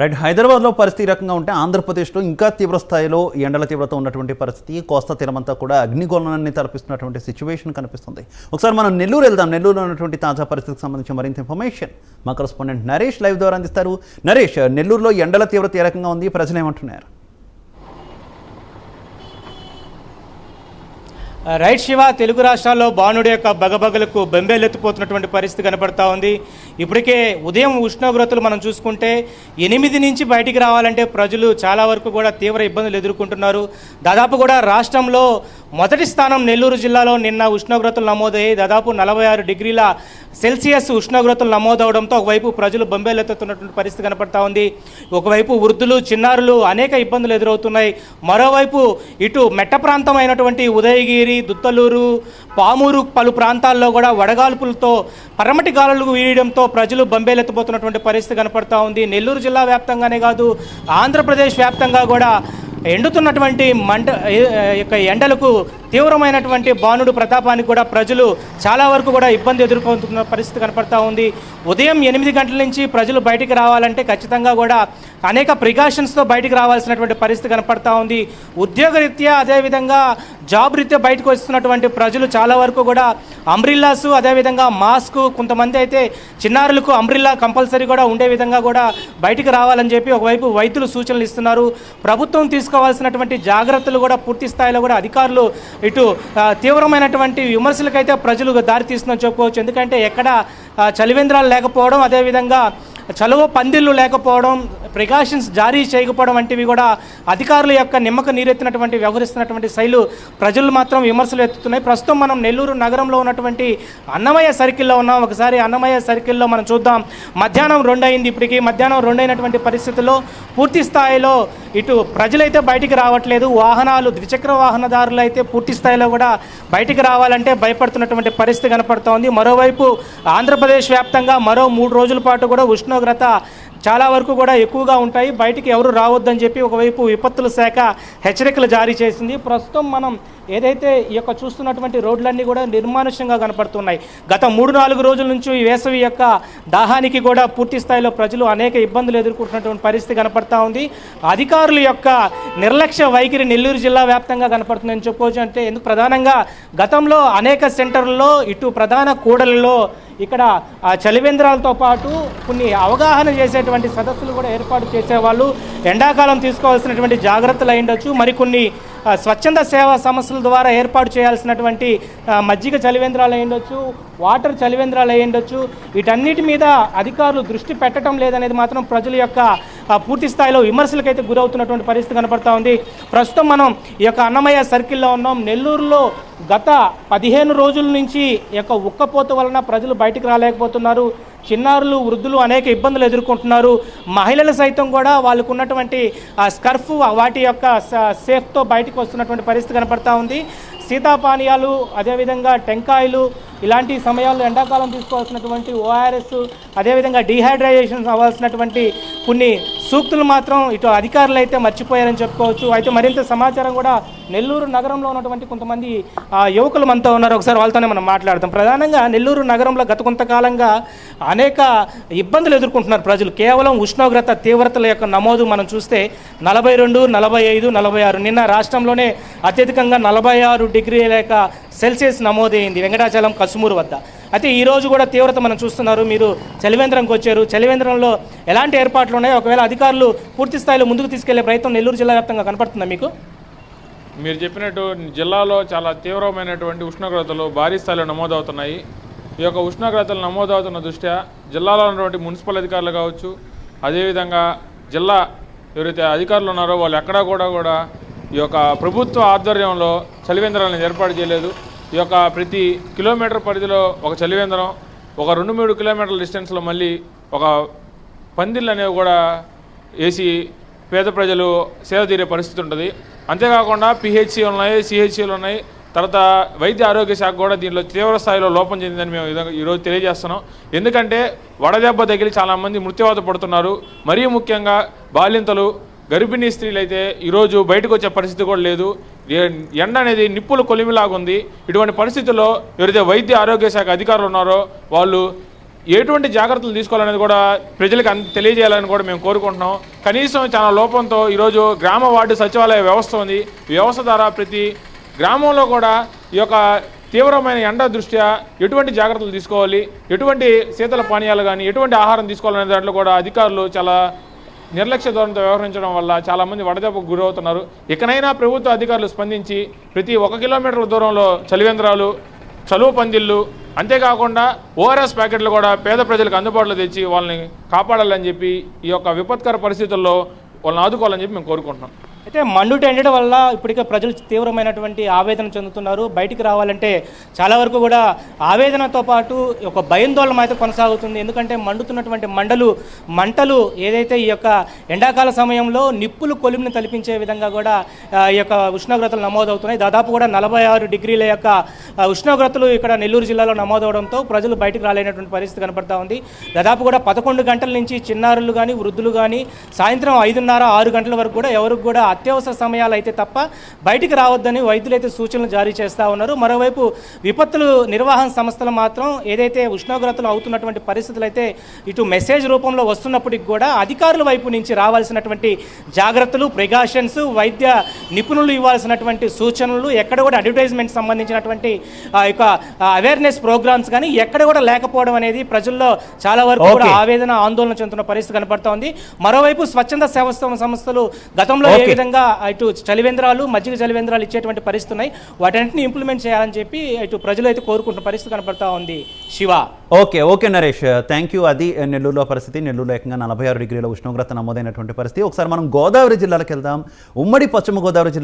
Right. హైదరాబాద్లో పరిస్థితి రకంగా ఉంటే ఆంధ్రప్రదేశ్లో ఇంకా తీవ్ర స్థాయిలో ఎండల తీవ్రత ఉన్నటువంటి పరిస్థితి, కోస్తా తీరమంతా కూడా అగ్నిగోళాన్ని తలపిస్తున్నటువంటి సిచ్యువేషన్ కనిపిస్తుంది. ఒకసారి మనం నెల్లూరు వెళ్దాం. నెల్లూరులో ఉన్నటువంటి తాజా పరిస్థితికి సంబంధించి మరింత ఇన్ఫర్మేషన్ మా కరెస్పాండెంట్ నరేష్ లైవ్ ద్వారా అందిస్తారు. నరేష్, నెల్లూరులో ఎండల తీవ్రత ఏ రకంగా ఉంది, ప్రజలు ఏమంటున్నారు? రైట్ శివ, తెలుగు రాష్ట్రాల్లో బాణుడి యొక్క బగబగలకు బెంబేలెత్తిపోతున్నటువంటి పరిస్థితి కనపడతా ఉంది. ఇప్పటికే ఉదయం ఉష్ణోగ్రతలు మనం చూసుకుంటే 8 నుంచి బయటికి రావాలంటే ప్రజలు చాలా వరకు కూడా తీవ్ర ఇబ్బందులు ఎదుర్కొంటున్నారు. దాదాపు కూడా రాష్ట్రంలో మొదటి స్థానం నెల్లూరు జిల్లాలో నిన్న ఉష్ణోగ్రతలు నమోదయ్యాయి. దాదాపు 46 డిగ్రీల సెల్సియస్ ఉష్ణోగ్రతలు నమోదవడంతో ఒకవైపు ప్రజలు బొంబేలెత్తుతున్నటువంటి పరిస్థితి కనపడతా ఉంది. ఒకవైపు వృద్ధులు, చిన్నారులు అనేక ఇబ్బందులు ఎదురవుతున్నాయి. మరోవైపు ఇటు మెట్ట ప్రాంతం అయినటువంటి ఉదయగిరి, దుత్తలూరు, పామూరు పలు ప్రాంతాల్లో కూడా వడగాల్పులతో పరమటి గాలులు వీయడంతో ప్రజలు బొంబేలెత్తిపోతున్నటువంటి పరిస్థితి కనపడతా ఉంది. నెల్లూరు జిల్లా వ్యాప్తంగానే కాదు, ఆంధ్రప్రదేశ్ వ్యాప్తంగా కూడా ఎండుతున్నటువంటి ఎండలకు తీవ్రమైనటువంటి బాణుడు ప్రతాపానికి కూడా ప్రజలు చాలా వరకు కూడా ఇబ్బంది ఎదుర్కొంటున్న పరిస్థితి కనపడతా ఉంది. ఉదయం 8 గంటల నుంచి ప్రజలు బయటికి రావాలంటే ఖచ్చితంగా కూడా అనేక ప్రికాషన్స్తో బయటికి రావాల్సినటువంటి పరిస్థితి కనపడతా ఉంది. ఉద్యోగరీత్యా అదేవిధంగా జాబ్ రీత్యా బయటకు వస్తున్నటువంటి ప్రజలు చాలా వరకు కూడా అంబ్రిల్లాసు, అదేవిధంగా మాస్క్, కొంతమంది అయితే చిన్నారులకు అంబ్రిల్లా కంపల్సరీ కూడా ఉండే విధంగా కూడా బయటికి రావాలని చెప్పి ఒకవైపు వైద్యులు సూచనలు ఇస్తున్నారు. ప్రభుత్వం తీసుకోవాల్సినటువంటి జాగ్రత్తలు కూడా పూర్తి స్థాయిలో కూడా అధికారులు ఇటు తీవ్రమైనటువంటి విమర్శలకైతే ప్రజలు దారి తీస్తుందని చెప్పుకోవచ్చు. ఎందుకంటే ఎక్కడ చలివేంద్రాలు లేకపోవడం, అదేవిధంగా చలువ పందిళ్ళు లేకపోవడం, ప్రికాషన్స్ జారీ చేయకపోవడం వంటివి కూడా అధికారుల యొక్క నిమ్మక నీరెత్తినటువంటి వ్యవహరిస్తున్నటువంటి శైలు ప్రజలు మాత్రం విమర్శలు ఎత్తుతున్నాయి. ప్రస్తుతం మనం నెల్లూరు నగరంలో ఉన్నటువంటి అన్నమయ్య సర్కిల్లో ఉన్నాం. ఒకసారి అన్నమయ్య సర్కిల్లో మనం చూద్దాం. మధ్యాహ్నం 2 అయింది. ఇప్పటికీ మధ్యాహ్నం 2 అయినటువంటి పరిస్థితుల్లో పూర్తి స్థాయిలో ఇటు ప్రజలైతే బయటికి రావట్లేదు. వాహనాలు, ద్విచక్ర వాహనదారులు అయితే పూర్తి స్థాయిలో కూడా బయటికి రావాలంటే భయపడుతున్నటువంటి పరిస్థితి కనపడుతూ ఉంది. మరోవైపు ఆంధ్రప్రదేశ్ వ్యాప్తంగా మరో 3 రోజుల పాటు కూడా ఉష్ణోగ్రత చాలా వరకు కూడా ఎక్కువగా ఉంటాయి. బయటికి ఎవరు రావద్దని చెప్పి ఒకవైపు విపత్తుల శాఖ హెచ్చరికలు జారీ చేసింది. ప్రస్తుతం మనం ఏదైతే ఈ యొక్క చూస్తున్నటువంటి రోడ్లన్నీ కూడా నిర్మానుష్యంగా కనపడుతున్నాయి. గత 3-4 రోజుల నుంచి ఈ వేసవి యొక్క దాహానికి కూడా పూర్తి స్థాయిలో ప్రజలు అనేక ఇబ్బందులు ఎదుర్కొంటున్నటువంటి పరిస్థితి కనపడతా ఉంది. అధికారుల యొక్క నిర్లక్ష్య వైఖరి నెల్లూరు జిల్లా వ్యాప్తంగా కనపడుతుందని చెప్పుకోవచ్చు. అంటే ఎందుకు ప్రధానంగా గతంలో అనేక సెంటర్లలో, ఇటు ప్రధాన కూడలలో ఇక్కడ చలివేంద్రాలతో పాటు కొన్ని అవగాహన చేసేటువంటి సదస్సులు కూడా ఏర్పాటు చేసేవాళ్ళు. ఎండాకాలం తీసుకోవాల్సినటువంటి జాగ్రత్తలు అయ్యుండొచ్చు, మరికొన్ని స్వచ్ఛంద సేవా సంస్థల ద్వారా ఏర్పాటు చేయాల్సినటువంటి మజ్జిగ చలివేంద్రాలు అయ్యుండొచ్చు, వాటర్ చలివేంద్రాలు అయ్యుండొచ్చు. వీటన్నిటి మీద అధికారులు దృష్టి పెట్టడం లేదనేది మాత్రం ప్రజల యొక్క పూర్తి స్థాయిలో విమర్శలకైతే గురవుతున్నటువంటి పరిస్థితి కనపడతా ఉంది. ప్రస్తుతం మనం ఈ యొక్క అన్నమయ్య సర్కిల్లో ఉన్నాం. నెల్లూరులో గత 15 రోజుల నుంచి ఈ యొక్క ఉక్కపోత వలన ప్రజలు బయటికి రాలేకపోతున్నారు. చిన్నారులు, వృద్ధులు అనేక ఇబ్బందులు ఎదుర్కొంటున్నారు. మహిళలు సైతం కూడా వాళ్ళకు ఉన్నటువంటి స్కర్ఫ్, వాటి యొక్క సేఫ్తో బయటకు వస్తున్నటువంటి పరిస్థితి కనపడతా ఉంది. శీతాపానీయాలు, అదేవిధంగా టెంకాయలు, ఇలాంటి సమయాల్లో ఎండాకాలం తీసుకోవాల్సినటువంటి ఓఆర్ఎస్, అదేవిధంగా డీహైడ్రేషన్ అవ్వాల్సినటువంటి కొన్ని సూక్తులు మాత్రం ఇటు అధికారులు అయితే మర్చిపోయారని చెప్పుకోవచ్చు. అయితే మరింత సమాచారం కూడా నెల్లూరు నగరంలో ఉన్నటువంటి కొంతమంది యువకులు మనతో ఉన్నారు. ఒకసారి వాళ్ళతోనే మనం మాట్లాడతాం. ప్రధానంగా నెల్లూరు నగరంలో గత కొంతకాలంగా అనేక ఇబ్బందులు ఎదుర్కొంటున్నారు ప్రజలు. కేవలం ఉష్ణోగ్రత తీవ్రతల యొక్క నమోదు మనం చూస్తే 42, 45, 46, నిన్న రాష్ట్రంలోనే అత్యధికంగా 46 డిగ్రీల సెల్సియస్ నమోదైంది వెంకటాచలం, కసుమూరు వద్ద. అయితే ఈరోజు కూడా తీవ్రత మనం చూస్తున్నారు. మీరు చలివేంద్రంకి వచ్చారు. చలివేంద్రంలో ఎలాంటి ఏర్పాట్లు ఉన్నాయి? ఒకవేళ అధికారులు పూర్తి స్థాయిలో ముందుకు తీసుకెళ్లే ప్రయత్నం నెల్లూరు జిల్లా వ్యాప్తంగా కనపడుతుందా మీకు? మీరు చెప్పినట్టు జిల్లాలో చాలా తీవ్రమైనటువంటి ఉష్ణోగ్రతలు భారీ స్థాయిలో నమోదవుతున్నాయి. ఈ యొక్క ఉష్ణోగ్రతలు నమోదవుతున్న దృష్ట్యా జిల్లాలో ఉన్నటువంటి మున్సిపల్ అధికారులు కావచ్చు, అదేవిధంగా జిల్లా ఎవరైతే అధికారులు ఉన్నారో వాళ్ళు ఎక్కడా కూడా ఈ యొక్క ప్రభుత్వ ఆధ్వర్యంలో చలివేంద్రాలను ఏర్పాటు చేయలేదు. ఈ యొక్క ప్రతి కిలోమీటర్ పరిధిలో ఒక చలివేంద్రం, ఒక 2-3 కిలోమీటర్ల డిస్టెన్స్లో మళ్ళీ ఒక పందిళ్ళు అనేవి కూడా వేసి పేద ప్రజలు సేద తీరే పరిస్థితి ఉంటుంది. అంతేకాకుండా పిహెచ్సి ఉన్నాయి, సిహెచ్సిలు ఉన్నాయి. తర్వాత వైద్య ఆరోగ్య శాఖ కూడా దీనిలో తీవ్ర స్థాయిలో లోపం చెందిందని మేము ఈరోజు తెలియజేస్తున్నాం. ఎందుకంటే వడదెబ్బ తగిలి చాలామంది మృత్యువాత పడుతున్నారు. మరీ ముఖ్యంగా బాలింతలు, గర్భిణీ స్త్రీలు అయితే ఈరోజు బయటకు వచ్చే పరిస్థితి కూడా లేదు. ఎండ అనేది నిప్పులు కొలిమిలాగుంది. ఇటువంటి పరిస్థితుల్లో ఎవరైతే వైద్య ఆరోగ్య శాఖ అధికారులు ఉన్నారో వాళ్ళు ఎటువంటి జాగ్రత్తలు తీసుకోవాలనేది కూడా ప్రజలకు తెలియజేయాలని కూడా మేము కోరుకుంటున్నాం. కనీసం చాలా లోపంతో ఈరోజు గ్రామ వార్డు సచివాలయ వ్యవస్థ ఉంది. వ్యవస్థ ద్వారా ప్రతి గ్రామంలో కూడా ఈ యొక్క తీవ్రమైన ఎండ దృష్ట్యా ఎటువంటి జాగ్రత్తలు తీసుకోవాలి, ఎటువంటి శీతల పానీయాలు కానీ ఎటువంటి ఆహారం తీసుకోవాలనే దాంట్లో కూడా అధికారులు చాలా నిర్లక్ష్య ధోరణితో వ్యవహరించడం వల్ల చాలామంది వడదెబ్బకు గురవుతున్నారు. ఇకనైనా ప్రభుత్వ అధికారులు స్పందించి ప్రతి 1 కిలోమీటర్ల దూరంలో చలివేంద్రాలు, చలువ పందిళ్ళు, అంతేకాకుండా ఓఆర్ఎస్ ప్యాకెట్లు కూడా పేద ప్రజలకు అందుబాటులో తెచ్చి వాళ్ళని కాపాడాలని చెప్పి ఈ యొక్క విపత్కర పరిస్థితుల్లో వాళ్ళని ఆదుకోవాలని చెప్పి మేము కోరుకుంటున్నాం. అయితే మండుట ఎండడం వల్ల ఇప్పటికే ప్రజలు తీవ్రమైనటువంటి ఆవేదన చెందుతున్నారు. బయటికి రావాలంటే చాలా వరకు కూడా ఆవేదనతో పాటు ఒక భయాందోళన అయితే కొనసాగుతుంది. ఎందుకంటే మండుతున్నటువంటి మంటలు ఏదైతే ఈ యొక్క ఎండాకాల సమయంలో నిప్పులు కొలిమిని తలపించే విధంగా కూడా ఈ యొక్క ఉష్ణోగ్రతలు నమోదవుతున్నాయి. దాదాపు కూడా 46 డిగ్రీల యొక్క ఉష్ణోగ్రతలు ఇక్కడ నెల్లూరు జిల్లాలో నమోదవడంతో ప్రజలు బయటికి రాలేనటువంటి పరిస్థితి కనపడతా ఉంది. దాదాపు కూడా 11 గంటల నుంచి చిన్నారులు కానీ వృద్ధులు కానీ సాయంత్రం 5:30, 6 గంటల వరకు కూడా ఎవరికి కూడా అత్యవసర సమయాలు అయితే తప్ప బయటికి రావద్దని వైద్యులు అయితే సూచనలు జారీ చేస్తూ ఉన్నారు. మరోవైపు విపత్తులు నిర్వహణ సంస్థలు మాత్రం ఏదైతే ఉష్ణోగ్రతలు అవుతున్నటువంటి పరిస్థితులు అయితే ఇటు మెసేజ్ రూపంలో వస్తున్నప్పటికి కూడా అధికారుల వైపు నుంచి రావాల్సినటువంటి జాగ్రత్తలు, ప్రికాషన్స్, వైద్య నిపుణులు ఇవ్వాల్సినటువంటి సూచనలు ఎక్కడ కూడా అడ్వర్టైజ్మెంట్ సంబంధించినటువంటి యొక్క అవేర్నెస్ ప్రోగ్రామ్స్ కానీ ఎక్కడ కూడా లేకపోవడం అనేది ప్రజల్లో చాలా వరకు కూడా ఆవేదన, ఆందోళన చెందుతున్న పరిస్థితి కనపడతా ఉంది. మరోవైపు స్వచ్ఛంద సేవా సంస్థలు గతంలో ఏ విధంగా ఇటు చలివేంద్రాలు, మజ్జిగ చలివేంద్రాలు ఇచ్చేటువంటి పరిస్థితి ఉన్నాయి, వాటన్నింటినీ ఇంప్లిమెంట్ చేయాలని చెప్పి ఇటు ప్రజలు అయితే కోరుకుంటున్న పరిస్థితి కనపడతా ఉంది. Shiva. Okay Naresh, thank you. అది నెల్లూరులో పరిస్థితి. నెల్లూరులో ఏకంగా 46 డిగ్రీల ఉష్ణోగ్రత నమోదైనటువంటి పరిస్థితి. ఒకసారి మనం గోదావరి జిల్లాలకు వెళ్దాం. ఉమ్మడి పశ్చిమ గోదావరి జిల్లా